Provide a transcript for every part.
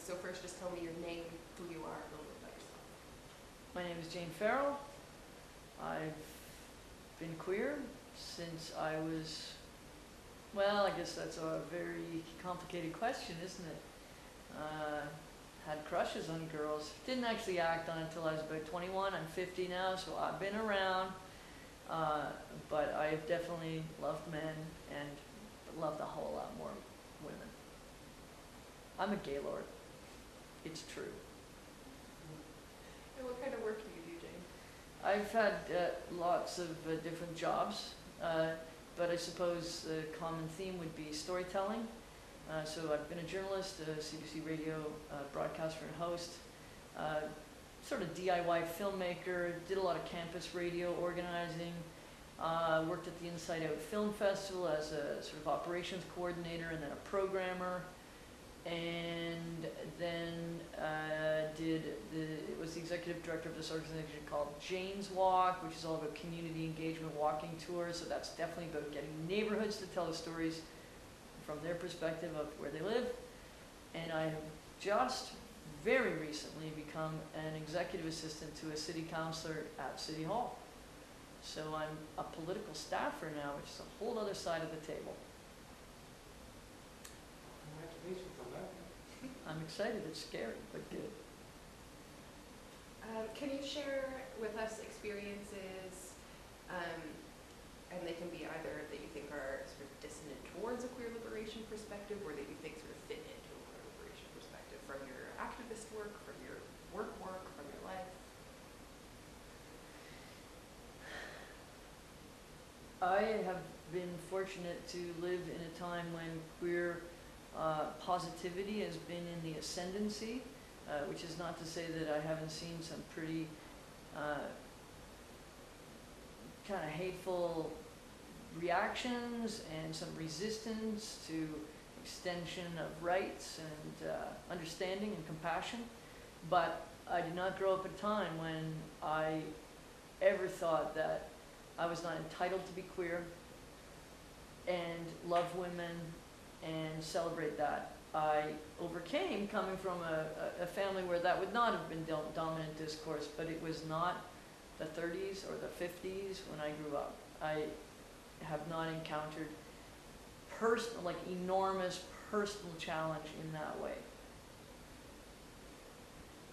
So first, just tell me your name, who you are, a little bit about yourself. My name is Jane Farrow. I've been queer since I was, well, I guess that's a very complicated question, isn't it? Had crushes on girls. Didn't actually act on it until I was about 21. I'm 50 now, so I've been around. But I've definitely loved men and loved a whole lot more women. I'm a gaylord. It's true. And what kind of work do you do, Jane? I've had lots of different jobs, but I suppose the common theme would be storytelling. So I've been a journalist, a CBC radio broadcaster and host, sort of DIY filmmaker, did a lot of campus radio organizing, worked at the Inside Out Film Festival as a sort of operations coordinator and then a programmer, and then was the executive director of this organization called Jane's Walk, which is all about community engagement walking tours. So that's definitely about getting neighborhoods to tell the stories from their perspective of where they live. And I have just very recently become an executive assistant to a city councillor at City Hall. So I'm a political staffer now, which is a whole other side of the table. Congratulations on that. I'm excited, it's scary, but good. Can you share with us experiences, and they can be either that you think are sort of dissonant towards a queer liberation perspective, or that you think sort of fit into a queer liberation perspective, from your activist work, from your work, from your life? I have been fortunate to live in a time when queer positivity has been in the ascendancy, which is not to say that I haven't seen some pretty kind of hateful reactions and some resistance to extension of rights and understanding and compassion. But I did not grow up at a time when I ever thought that I was not entitled to be queer and love women and celebrate that. I overcame coming from a family where that would not have been dominant discourse, but it was not the 30s or the 50s when I grew up. I have not encountered enormous personal challenge in that way.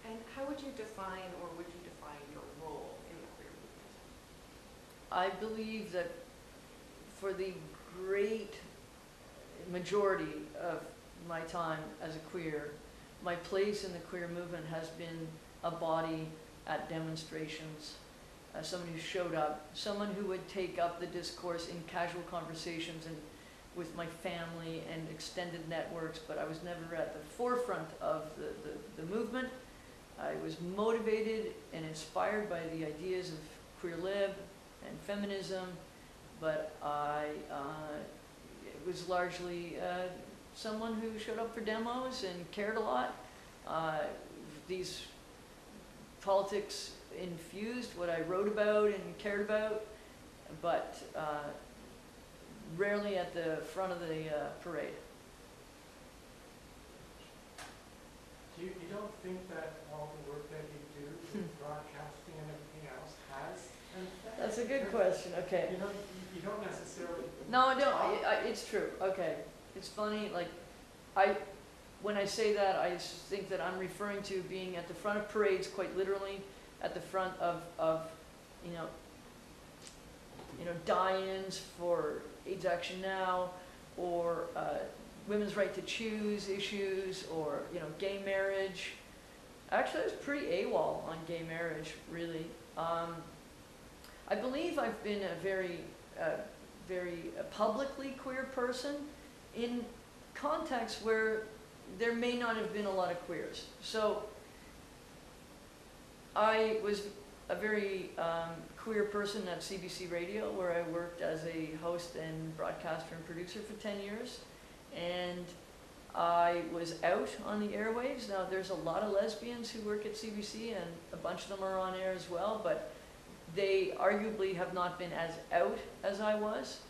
And how would you define, or would you define your role in the queer movement? I believe that for the great majority of my time as a queer, my place in the queer movement has been a body at demonstrations, someone who showed up, someone who would take up the discourse in casual conversations and with my family and extended networks, but I was never at the forefront of the movement. I was motivated and inspired by the ideas of queer lib and feminism, but I was largely someone who showed up for demos and cared a lot. These politics infused what I wrote about and cared about, but rarely at the front of the parade. You don't think that all the work that you do with broadcasting and everything else has an effect? That's a good question. Okay. You don't necessarily... No, it's true. Okay. It's funny, like, when I say that, I think that I'm referring to being at the front of parades, quite literally, at the front of die-ins for AIDS Action Now, or women's right to choose issues, or gay marriage. Actually, I was pretty AWOL on gay marriage, really. I believe I've been a very publicly queer person in contexts where there may not have been a lot of queers. So I was a very queer person at CBC Radio, where I worked as a host and broadcaster and producer for 10 years. And I was out on the airwaves. Now, there's a lot of lesbians who work at CBC, and a bunch of them are on air as well, but they arguably have not been as out as I was.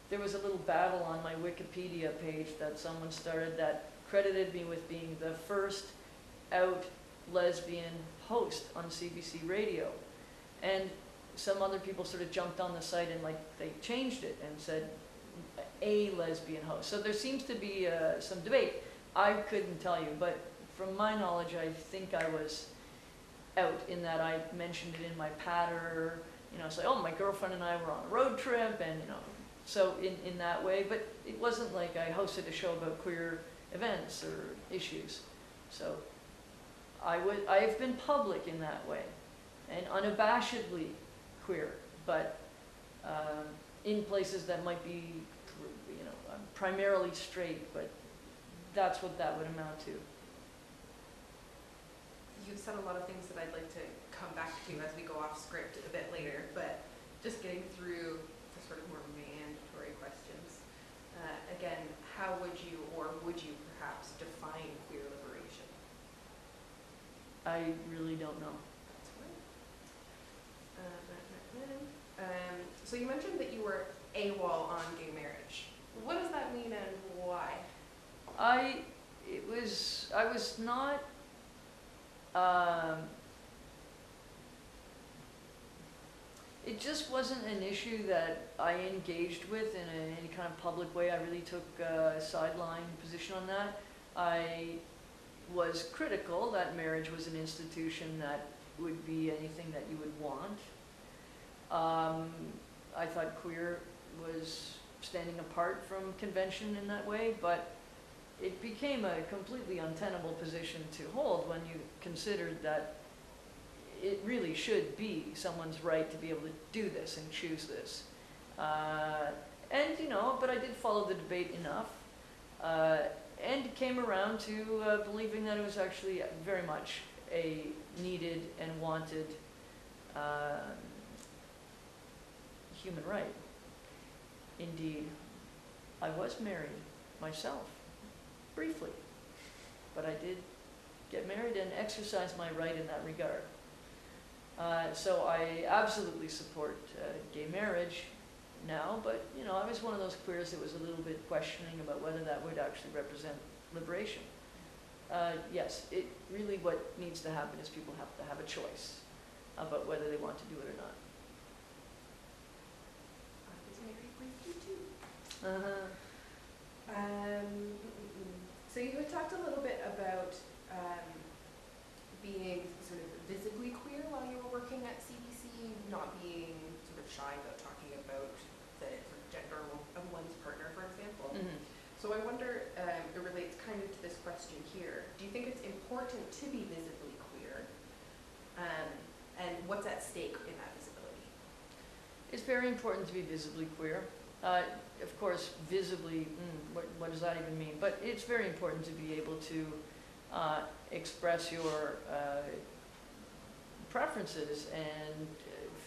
There was a little battle on my Wikipedia page that someone started that credited me with being the first out lesbian host on CBC radio. And some other people sort of jumped on the site and like they changed it and said a lesbian host. So there seems to be some debate. I couldn't tell you, but from my knowledge, I think I was out in that I mentioned it in my patter. You know, it's like, oh, my girlfriend and I were on a road trip, and you know, so in that way. But it wasn't like I hosted a show about queer events or issues. So I've been public in that way, and unabashedly queer, but in places that might be, you know, primarily straight, but that's what that would amount to. You've said a lot of things that I'd like to come back to as we go off script a bit later, but just getting through the sort of more mandatory questions. Again, how would you, or would you perhaps, define queer liberation? I really don't know. That's fine. So you mentioned that you were AWOL on gay marriage. What does that mean and why? I was not, it just wasn't an issue that I engaged with in any kind of public way. I really took a sideline position on that. I was critical that marriage was an institution that would be anything that you would want. I thought queer was standing apart from convention in that way, but it became a completely untenable position to hold when you considered that it really should be someone's right to be able to do this and choose this. And, you know, but I did follow the debate enough, and came around to believing that it was actually very much a needed and wanted human right. Indeed, I was married myself, briefly, but I did get married and exercise my right in that regard. So I absolutely support gay marriage now, but you know, I was one of those queers that was a little bit questioning about whether that would actually represent liberation. Yes, it really what needs to happen is people have to have a choice about whether they want to do it or not. I was married briefly too. Uh-huh. So you had talked a little bit about being sort of visibly queer while you were working at CBC, not being sort of shy about talking about the sort of gender of one's partner, for example. Mm-hmm. So I wonder, it relates kind of to this question here. Do you think it's important to be visibly queer? And what's at stake in that visibility? It's very important to be visibly queer. Of course, visibly, what does that even mean? But it's very important to be able to express your preferences and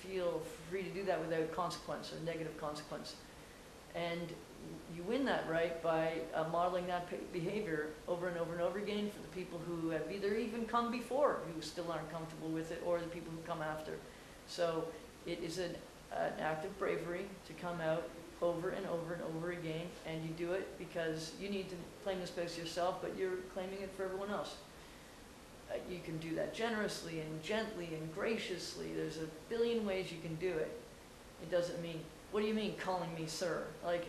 feel free to do that without consequence or negative consequence. And you win that right by modeling that behavior over and over and over again for the people who have either even come before, who still aren't comfortable with it, or the people who come after. So it is an act of bravery to come out over and over and over again, and you do it because you need to claim the space yourself, but you're claiming it for everyone else. You can do that generously and gently and graciously. There's a billion ways you can do it. It doesn't mean, what do you mean calling me sir? Like,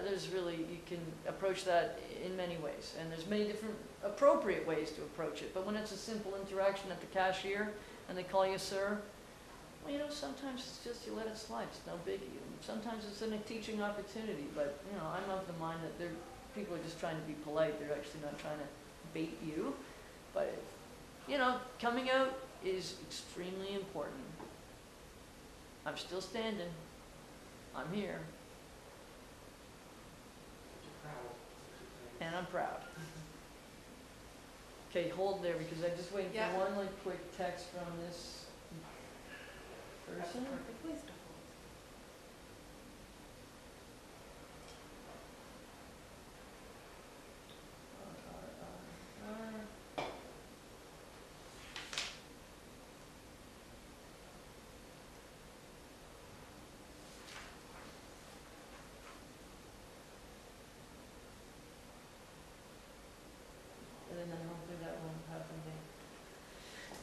there's really, you can approach that in many ways, and there's many different appropriate ways to approach it. But when it's a simple interaction at the cashier and they call you sir, well, you know, sometimes it's just you let it slide. It's no biggie. Sometimes it's a teaching opportunity, but you know, I'm of the mind that people are just trying to be polite. They're actually not trying to bait you. But you know, coming out is extremely important. I'm still standing. I'm here, You're proud. and I'm proud. Okay, hold there because I'm just waiting Yeah. for one like quick text from this That's the person. perfect place to hold.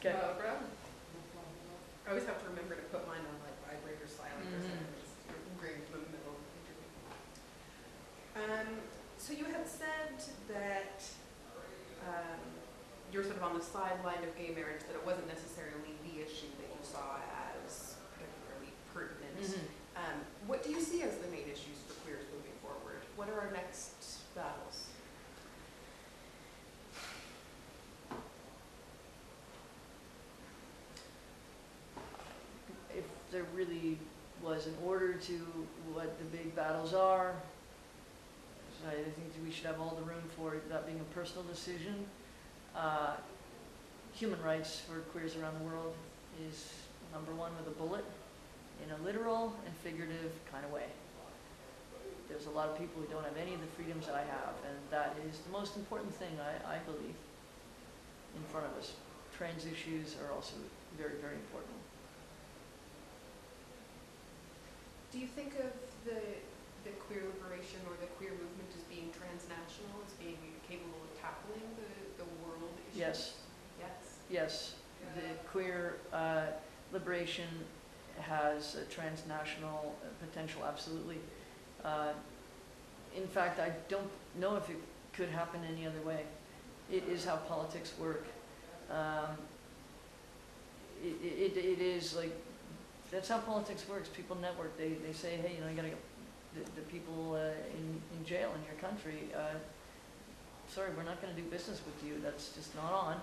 Okay. No problem. I always have to remember to put mine on like vibrate or silent or something. It's ingrained in the middle of the interview. So you had said that you're sort of on the sideline of gay marriage, that it wasn't necessarily the issue that you saw as particularly pertinent. What do you see as the main issues for queers moving forward? What are our next battles? If there really was an order to what the big battles are, I think that we should have all the room for that being a personal decision. Human rights for queers around the world is number one with a bullet, in a literal and figurative kind of way. There's a lot of people who don't have any of the freedoms I have, and that is the most important thing, I believe, in front of us. Trans issues are also very, very important. Do you think of the queer liberation or the queer movement as being transnational, as being capable of tackling the world issues? Yes. Yes. Yes. The queer liberation has a transnational potential, absolutely. In fact, I don't know if it could happen any other way. It is how politics work. It is like, that's how politics works. People network. They say, hey, you know, you gotta get the people in jail in your country. Sorry, we're not gonna do business with you. That's just not on.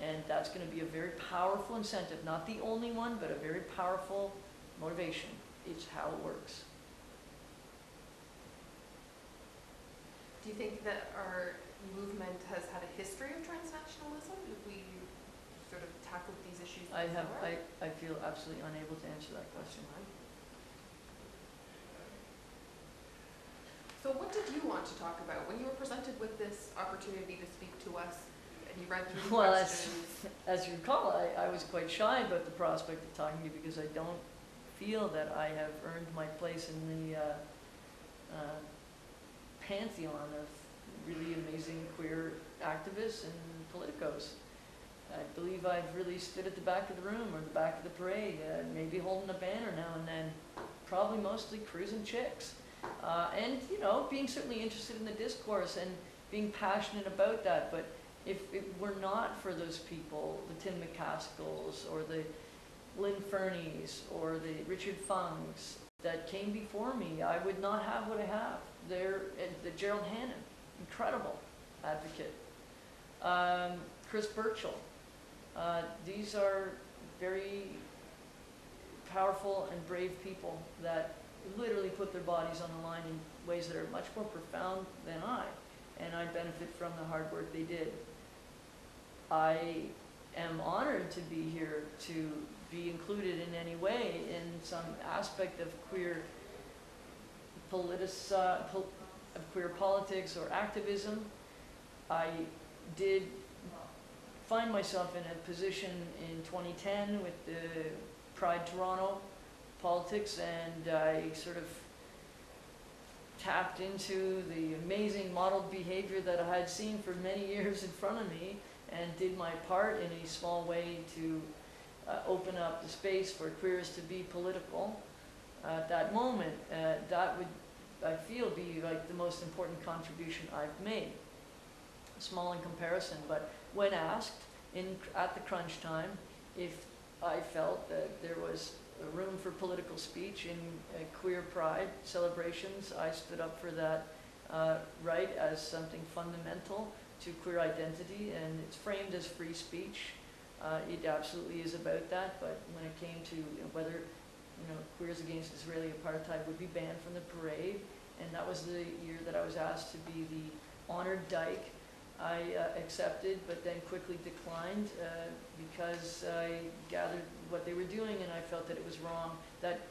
And that's gonna be a very powerful incentive. Not the only one, but a very powerful motivation. It's how it works. Do you think that our movement has had a history of transnationalism? Have we sort of tackled these issues before? I feel absolutely unable to answer that question. So what did you want to talk about when you were presented with this opportunity to speak to us and you read through the Well, questions? as you recall, I was quite shy about the prospect of talking to you because I don't feel that I have earned my place in the pantheon of really amazing queer activists and politicos. I believe I've really stood at the back of the room or the back of the parade, maybe holding a banner now and then, probably mostly cruising chicks. And, you know, being certainly interested in the discourse and being passionate about that. But if it were not for those people, the Tim McCaskells or the Lynn Fernies or the Richard Fungs that came before me, I would not have what I have. They're the Gerald Hannon, incredible advocate. Chris Burchill. These are very powerful and brave people that literally put their bodies on the line in ways that are much more profound than I, and I benefit from the hard work they did. I am honored to be here to be included in any way in some aspect of queer politics or activism. I did find myself in a position in 2010 with the Pride Toronto politics, and I sort of tapped into the amazing modeled behavior that I had seen for many years in front of me and did my part in a small way to open up the space for queers to be political. At that moment, that would, I feel, be like the most important contribution I've made. Small in comparison, but when asked at the crunch time if I felt that there was a room for political speech in queer pride celebrations, I stood up for that right as something fundamental to queer identity, and it's framed as free speech. It absolutely is about that, but when it came to whether queers against Israeli apartheid would be banned from the parade, and that was the year that I was asked to be the Honoured Dyke, I accepted, but then quickly declined because I gathered what they were doing and I felt that it was wrong, that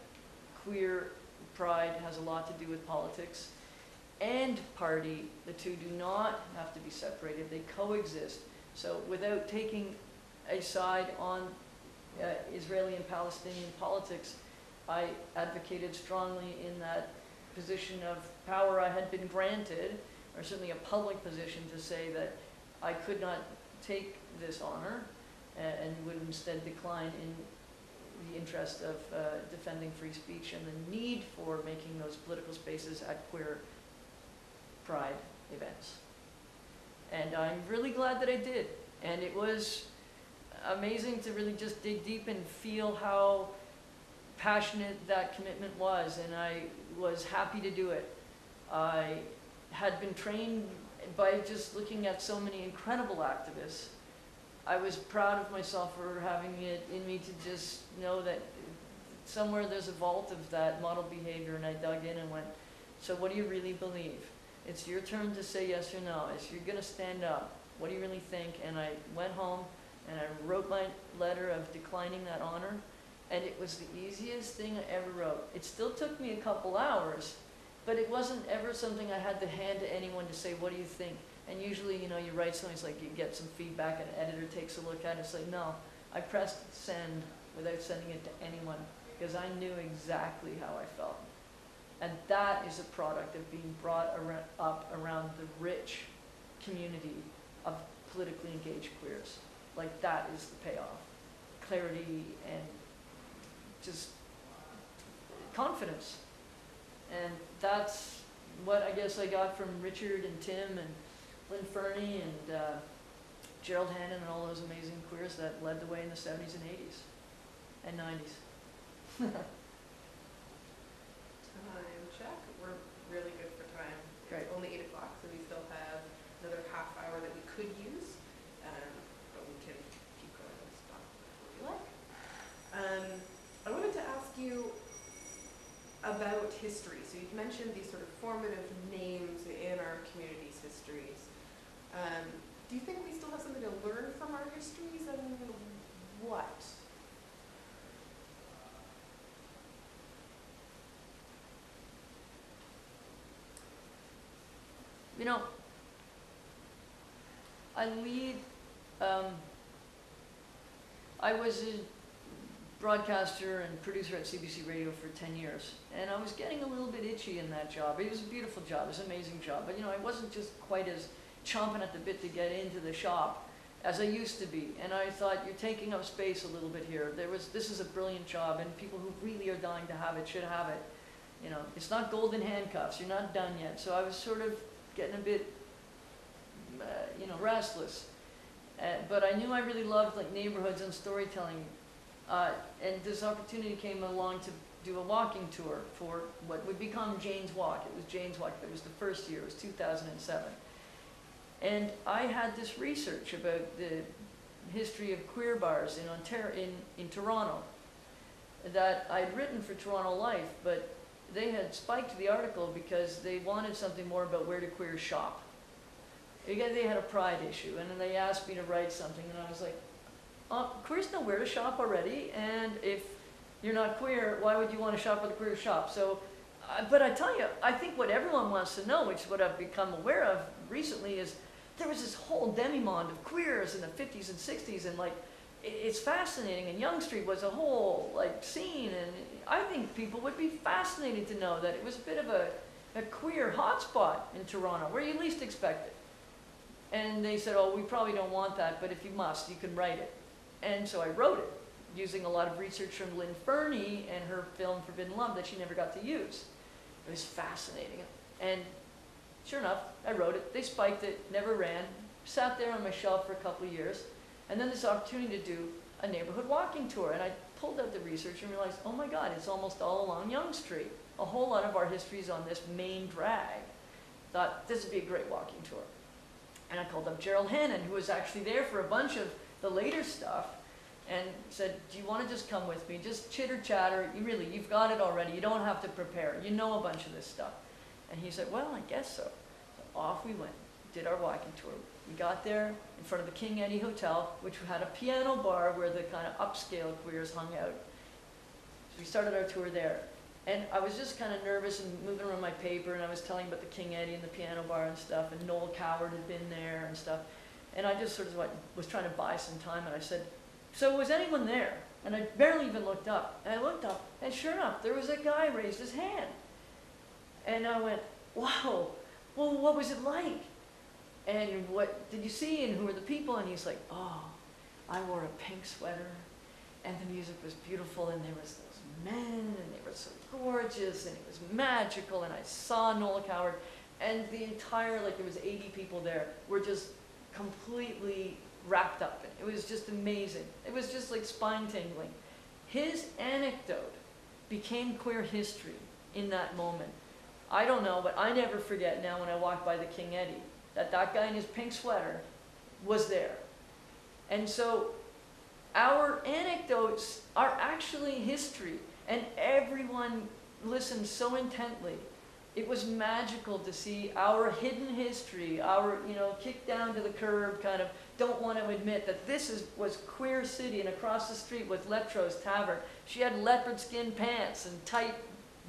queer pride has a lot to do with politics and party. The two do not have to be separated, they coexist. So without taking a side on Israeli and Palestinian politics, I advocated strongly in that position of power I had been granted, or certainly a public position, to say that I could not take this honor and would instead decline in the interest of defending free speech and the need for making those political spaces at queer pride events. And I'm really glad that I did. And it was amazing to really just dig deep and feel how passionate that commitment was, and I was happy to do it. I had been trained by just looking at so many incredible activists. I was proud of myself for having it in me to just know that somewhere there's a vault of that model behavior, and I dug in and went, so what do you really believe? It's your turn to say yes or no. You're gonna stand up. What do you really think? And I went home and I wrote my letter of declining that honor, and it was the easiest thing I ever wrote. It still took me a couple hours, but it wasn't ever something I had to hand to anyone to say, what do you think? And usually, you know, you write something, it's like you get some feedback, an editor takes a look at it, it's like, no, I pressed send without sending it to anyone, because I knew exactly how I felt. And that is a product of being brought up around the rich community of politically engaged queers. Like, that is the payoff. Clarity and just confidence. And that's what I guess I got from Richard and Tim and Lynn Fernie and Gerald Hannon and all those amazing queers that led the way in the 70s and 80s and 90s. Time check. We're really good for time. Great. It's only 8 o'clock, so we still have another half hour that we could use, but we can keep going and stop if you like. I wanted to ask you about history. So you've mentioned these sort of formative names in our community's histories. Do you think we still have something to learn from our histories, and what? You know, I was a broadcaster and producer at CBC Radio for 10 years, and I was getting a little bit itchy in that job. It was a beautiful job, it was an amazing job, but you know, I wasn't just quite as chomping at the bit to get into the shop as I used to be, and I thought, you're taking up space a little bit here. This is a brilliant job, and people who really are dying to have it should have it. You know, it's not golden handcuffs, you're not done yet. So I was sort of getting a bit, you know, restless. But I knew I really loved like neighborhoods and storytelling. And this opportunity came along to do a walking tour for what would become Jane's Walk. It was Jane's Walk, that was the first year, it was 2007. And I had this research about the history of queer bars in Ontario, in Toronto, that I'd written for Toronto Life, but they had spiked the article because they wanted something more about where do queers shop. Again, they had a pride issue, and then they asked me to write something, and I was like, queers know where to shop already, and if you're not queer, why would you want to shop at a queer shop? So, but I tell you, I think what everyone wants to know, which is what I've become aware of recently, is there was this whole demimonde of queers in the 50s and 60s, and like, it's fascinating, and Yonge Street was a whole like scene, and I think people would be fascinated to know that it was a bit of a queer hotspot in Toronto, where you least expect it. And they said, oh, we probably don't want that, but if you must, you can write it. And so I wrote it, using a lot of research from Lynn Fernie and her film Forbidden Love that she never got to use. It was fascinating. And sure enough, I wrote it, they spiked it, never ran, sat there on my shelf for a couple of years, and then this opportunity to do a neighborhood walking tour. And I pulled out the research and realized, oh my God, it's almost all along Yonge Street. A whole lot of our history is on this main drag. Thought this would be a great walking tour. And I called up Gerald Hannon, who was actually there for a bunch of the later stuff, and said, do you want to just come with me? Just chitter chatter. You've got it already. You don't have to prepare. You know a bunch of this stuff. And he said, well, I guess so. So off we went, did our walking tour. We got there in front of the King Eddie Hotel, which had a piano bar where the kind of upscale queers hung out. So we started our tour there. And I was just kind of nervous and moving around my paper, and I was telling about the King Eddie and the piano bar and stuff, and Noel Coward had been there and stuff. And I just sort of was trying to buy some time, and I said, so was anyone there? And I barely even looked up. And I looked up, and sure enough, there was a guy raised his hand. And I went, wow, well, what was it like? And what did you see, and who were the people? And he's like, oh, I wore a pink sweater, and the music was beautiful, and there was those men, and they were so gorgeous, and it was magical, and I saw Lowik, and the entire, like there was 80 people there, were just completely wrapped up in it. It was just amazing. It was just like spine tingling. His anecdote became queer history in that moment. I don't know, but I never forget now when I walk by the King Eddie, that guy in his pink sweater was there. And so our anecdotes are actually history, and everyone listened so intently. It was magical to see our hidden history, our, kicked down to the curb kind of, don't want to admit that this was Queer City, and across the street was Letro's Tavern. She had leopard skin pants and tight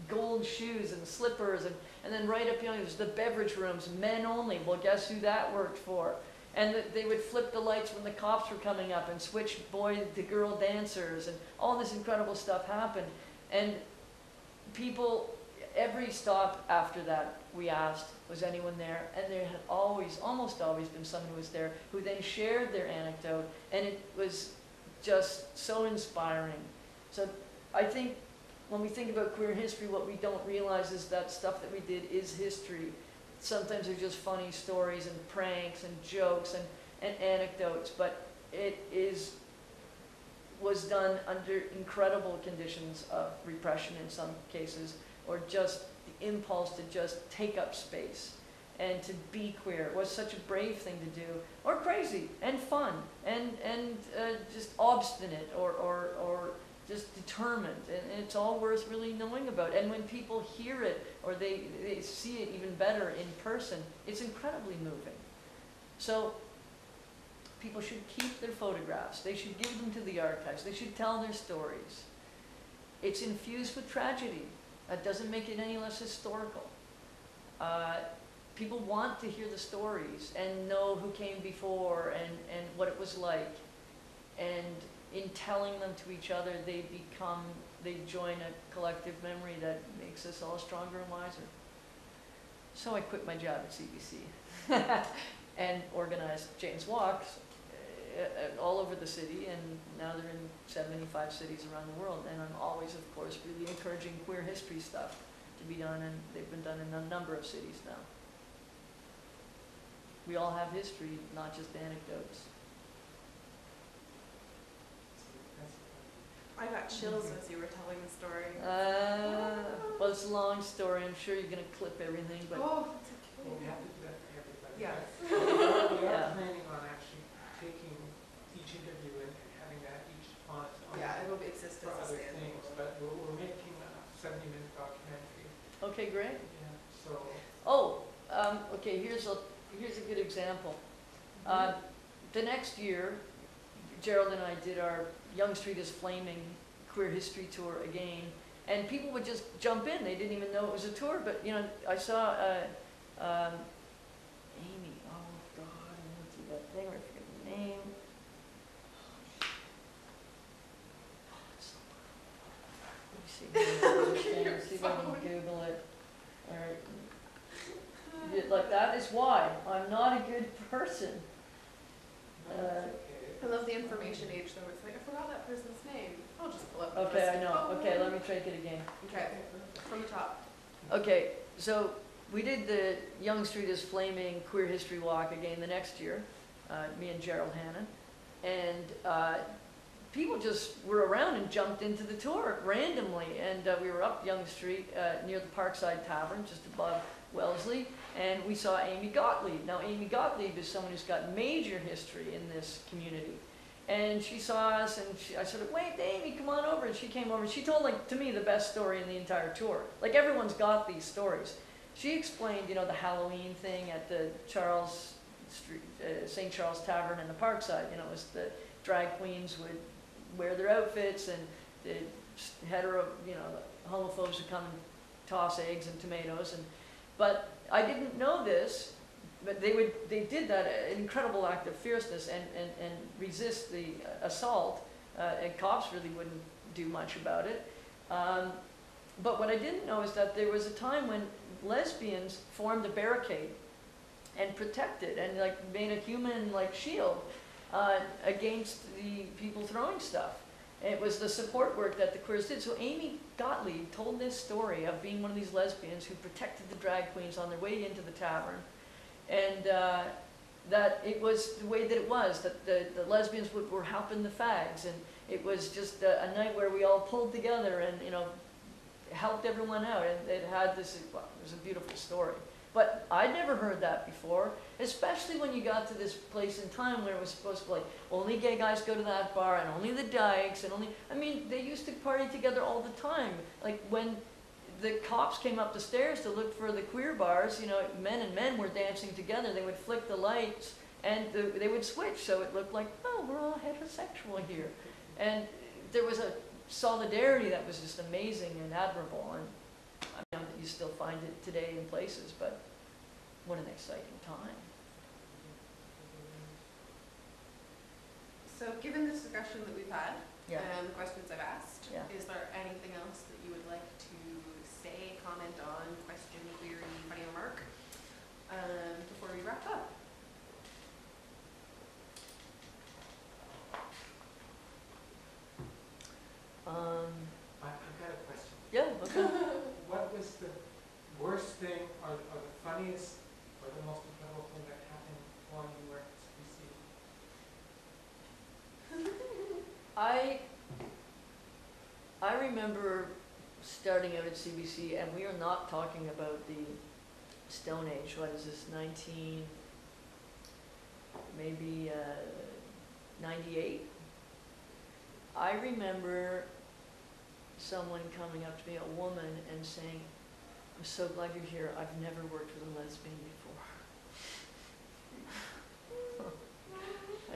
gold shoes and slippers, and then right up there's the beverage rooms, men only. Well, guess who that worked for? And they would flip the lights when the cops were coming up and switch boy to girl dancers, and all this incredible stuff happened. And people, every stop after that, we asked, was anyone there? And there had almost always been someone who was there who then shared their anecdote, and it was just so inspiring. So I think when we think about queer history, what we don't realize is that stuff that we did is history. Sometimes they're just funny stories and pranks and jokes and anecdotes, but it was done under incredible conditions of repression in some cases, or just the impulse to just take up space and to be queer. It was such a brave thing to do, or crazy and fun and just obstinate or just determined, and it's all worth really knowing about. And when people hear it, or they see it even better in person, it's incredibly moving. So people should keep their photographs. They should give them to the archives. They should tell their stories. It's infused with tragedy. That doesn't make it any less historical. People want to hear the stories and know who came before and what it was like. And in telling them to each other, they join a collective memory that makes us all stronger and wiser. So I quit my job at CBC and organized Jane's Walks all over the city, and now they're in 75 cities around the world. And I'm always, of course, really encouraging queer history stuff to be done, and they've been done in a number of cities now. We all have history, not just anecdotes. I got chills as you were telling the story. Well, it's a long story. I'm sure you're going to clip everything, but Oh, that's okay. Well, we have to do that for everybody. Yes. We are Yeah. planning on actually taking each interview and having that each on Yeah, it'll exist for as a other standalone. things, but we're making a 70-minute documentary. okay, great. Yeah, so Oh, okay, here's a good example. The next year, Gerald and I did our Young Street is Flaming queer history tour again, and people would just jump in. They didn't even know it was a tour, but I saw Amy. Oh God, I went through that thing. I forget the name. Let me see if I can Google it. All right. Like, that is why I'm not a good person. no, it's okay. I love the information age though. It's like, I forgot that person's name. I'll just pull up the Okay, list. I know. Okay, let me take it again. Okay, from the top. Okay, so we did the Young Street is Flaming Queer History Walk again the next year, me and Gerald Hannon, and people just were around and jumped into the tour randomly, and we were up Young Street near the Parkside Tavern, just above Wellesley, and we saw Amy Gottlieb. Now, Amy Gottlieb is someone who's got major history in this community. And she saw us, and I said, wait, Amy, come on over. And she came over, and she told, like, to me, the best story in the entire tour. Like, everyone's got these stories. She explained, the Halloween thing at the Charles Street, St. Charles Tavern in the Parkside. It was the drag queens would wear their outfits, and the hetero, the homophobes would come and toss eggs and tomatoes. But I didn't know this. But they did that incredible act of fierceness and resist the assault, and cops really wouldn't do much about it. But what I didn't know is that there was a time when lesbians formed a barricade and protected and like made a human like shield. against the people throwing stuff. And it was the support work that the queers did. So Amy Gottlieb told this story of being one of these lesbians who protected the drag queens on their way into the tavern. And that it was the way that it was, that the lesbians were helping the fags. And it was just a night where we all pulled together and, you know, helped everyone out. And it had this, well, it was a beautiful story. But I'd never heard that before, especially when you got to this place in time where it was supposed to be like, only gay guys go to that bar, and only the dykes, and only, I mean, they used to party together all the time. Like when the cops came up the stairs to look for the queer bars, you know, men and men were dancing together, they would flick the lights, and they would switch, so it looked like, oh, we're all heterosexual here. And there was a solidarity that was just amazing and admirable, and I mean, you still find it today in places, but what an exciting time. So given this discussion that we've had, Yeah. and the questions I've asked, Yeah. is there anything else that you would like to say, comment on, question, query, funny remark, before we wrap up? I've got a question. Yeah, okay. What was the worst thing, or the funniest, or the most incredible thing that happened while you were at CBC? I remember starting out at CBC, and we are not talking about the Stone Age. What is this, 98? I remember someone coming up to me, a woman, and saying, I'm so glad you're here. I've never worked with a lesbian before.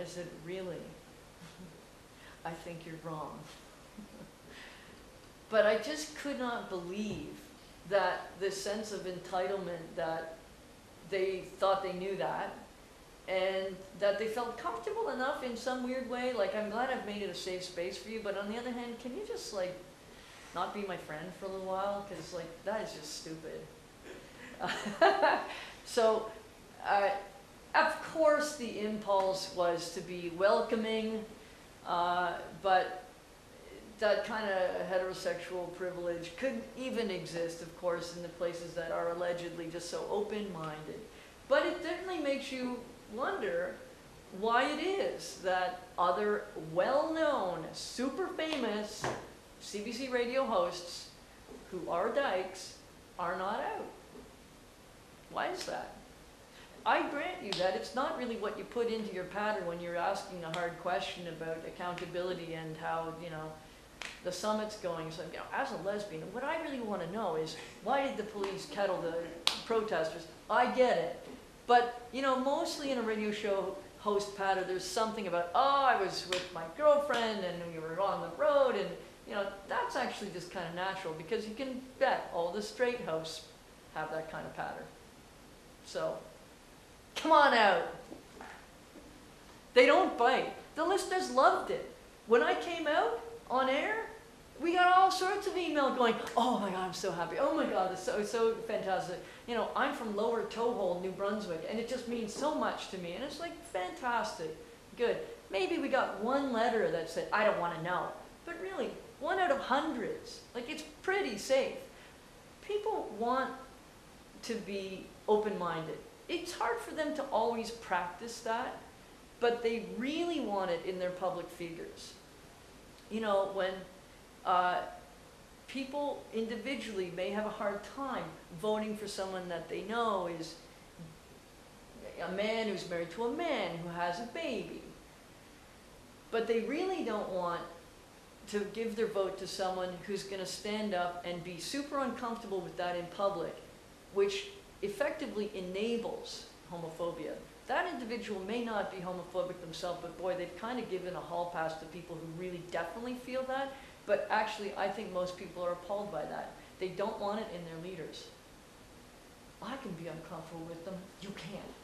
I said, really? I think you're wrong. But I just could not believe that this sense of entitlement, that they thought they knew that, and that they felt comfortable enough in some weird way, like, I'm glad I've made it a safe space for you, but on the other hand, can you just, like, not be my friend for a little while? Because, like, that is just stupid. So, of course the impulse was to be welcoming, but that kind of heterosexual privilege could even exist, of course, in the places that are allegedly just so open-minded. But it certainly makes you wonder why it is that other well-known, super famous CBC radio hosts who are dykes are not out. Why is that? I grant you that it's not really what you put into your pattern when you're asking a hard question about accountability and how, you know, the summit's going. So, you know, as a lesbian, what I really want to know is, why did the police kettle the protesters? I get it. But, you know, mostly in a radio show host pattern, there's something about, oh, I was with my girlfriend and we were on the road, and, you know, that's actually just kind of natural, because you can bet all the straight hosts have that kind of pattern. So, come on out. They don't bite. The listeners loved it. When I came out on air, we got all sorts of email going, oh my God, I'm so happy. Oh my God, it's so fantastic. You know, I'm from Lower Toehold, New Brunswick, and it just means so much to me. And it's like, fantastic, good. Maybe we got one letter that said, I don't want to know. But really, one out of hundreds. Like, it's pretty safe. People want to be open-minded. It's hard for them to always practice that, but they really want it in their public figures. You know, when people individually may have a hard time voting for someone that they know is a man who's married to a man who has a baby, but they really don't want to give their vote to someone who's going to stand up and be super uncomfortable with that in public, which effectively enables homophobia. That individual may not be homophobic themselves, but boy, they've kind of given a hall pass to people who really definitely feel that. But actually, I think most people are appalled by that. They don't want it in their leaders. I can be uncomfortable with them. You can't.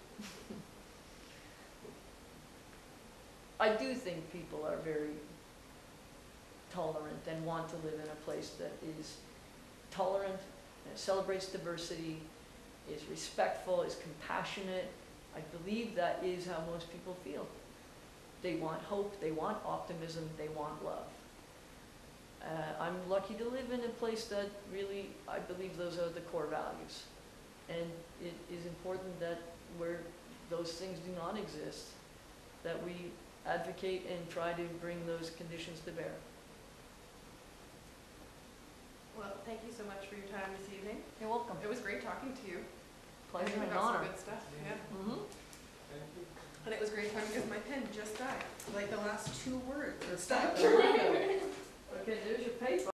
I do think people are very tolerant and want to live in a place that is tolerant, and celebrates diversity, is respectful, is compassionate. I believe that is how most people feel. They want hope, they want optimism, they want love. I'm lucky to live in a place that really, I believe those are the core values. And it is important that where those things do not exist, that we advocate and try to bring those conditions to bear. Well, thank you so much for your time this evening. You're welcome. It was great talking to you. Pleasure We and got some honor. good stuff, yeah. Mm-hmm. Thank you. And it was great talking because my pen just died, like the last 2 words. Stop. Okay, there's your paper.